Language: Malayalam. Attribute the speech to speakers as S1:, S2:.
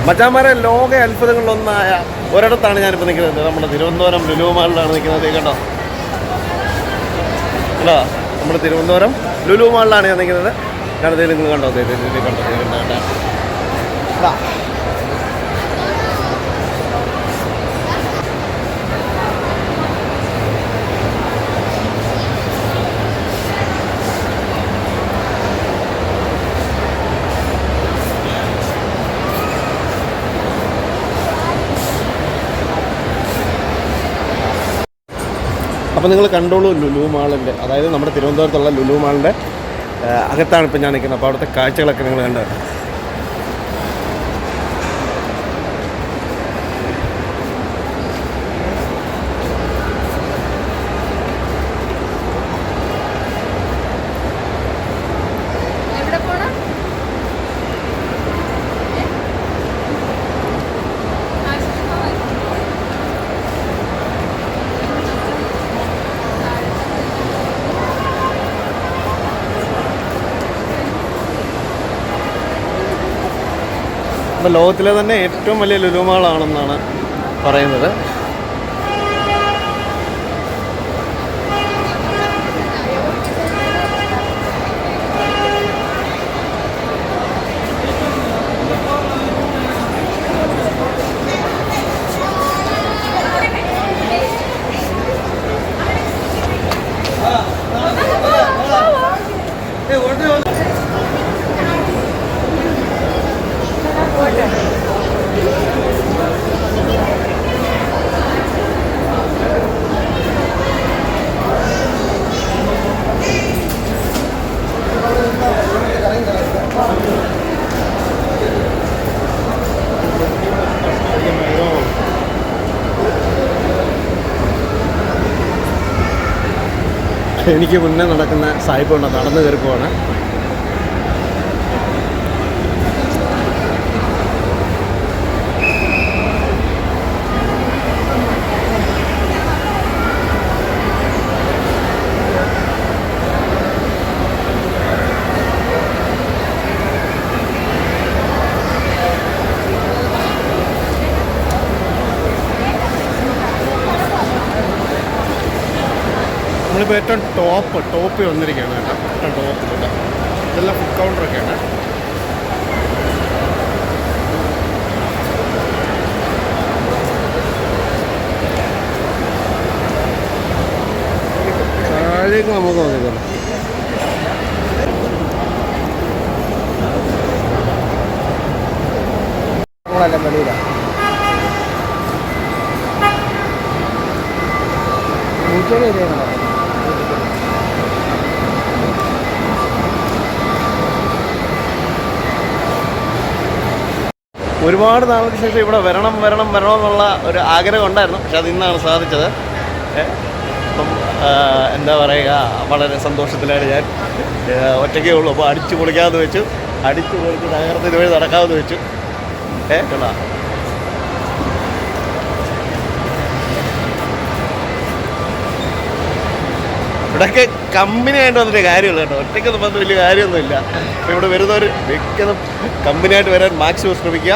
S1: മച്ചാന്മാരെ ലോക അത്ഭുതങ്ങളിലൊന്നായ ഒരിടത്താണ് ഞാനിപ്പോൾ നിൽക്കുന്നത്. നമ്മുടെ തിരുവനന്തപുരം ലുലു മാളിലാണ് നിൽക്കുന്നത്. കേട്ടോ കേട്ടോ, നമ്മുടെ തിരുവനന്തപുരം ലുലു മാളിലാണ് ഞാൻ നിൽക്കുന്നത്. കാരണം നിങ്ങൾ കണ്ടോ, കണ്ടോ. അപ്പോൾ നിങ്ങൾ കണ്ടോളൂ ലുലു മാളിൻ്റെ, അതായത് നമ്മുടെ തിരുവനന്തപുരത്തുള്ള ലുലു മാളിൻ്റെ അകത്താണ് ഇപ്പോൾ ഞാൻ നിൽക്കുന്നത്. അപ്പോൾ അവിടുത്തെ കാഴ്ചകളൊക്കെ നിങ്ങൾ കണ്ടത്. അപ്പോൾ ലോകത്തിലെ തന്നെ ഏറ്റവും വലിയ ലുലു മാളാണെന്നാണ് പറയുന്നത്. എനിക്ക് മുന്നേ നടക്കുന്ന സായിപ്പ് കൊണ്ട് നടന്നു കയറി പോവാണ്. നമ്മളിപ്പോൾ ഏറ്റവും ടോപ്പ് വന്നിരിക്കുകയാണ് കേട്ടോ. ഏറ്റവും ടോപ്പിൽ ഇതെല്ലാം ഫുഡ് കൗണ്ടറൊക്കെയാണ്. താഴേക്ക് നമുക്ക് നോക്കിക്കോളാം. നമ്മളെല്ലാം വെളിയിലാണ്. ഒരുപാട് നാൾക്ക് ശേഷം ഇവിടെ വരണം എന്നുള്ള ഒരു ആഗ്രഹം ഉണ്ടായിരുന്നു. പക്ഷെ അത് ഇന്നാണ് സാധിച്ചത്. അപ്പം എന്താ പറയുക, വളരെ സന്തോഷത്തിലാണ് ഞാൻ. ഒറ്റയ്ക്കേ ഉള്ളൂ. അപ്പോൾ അടിച്ചു പൊളിക്കാമെന്ന് വെച്ചു. അടിച്ചു പൊളിച്ച് നഗരത്തിന് വഴി നടക്കാമെന്ന് വെച്ചു. കേട്ടോ, ഇവിടെയൊക്കെ കമ്പനിയായിട്ട് വന്നിട്ട് കാര്യമുള്ളൂ കേട്ടോ. ഒറ്റയ്ക്കൊന്നും വന്ന് വലിയ കാര്യമൊന്നുമില്ല. അപ്പോൾ ഇവിടെ വരുന്നവർ വ്യക്തി കമ്പനിയായിട്ട് വരാൻ മാക്സിമം ശ്രമിക്കുക.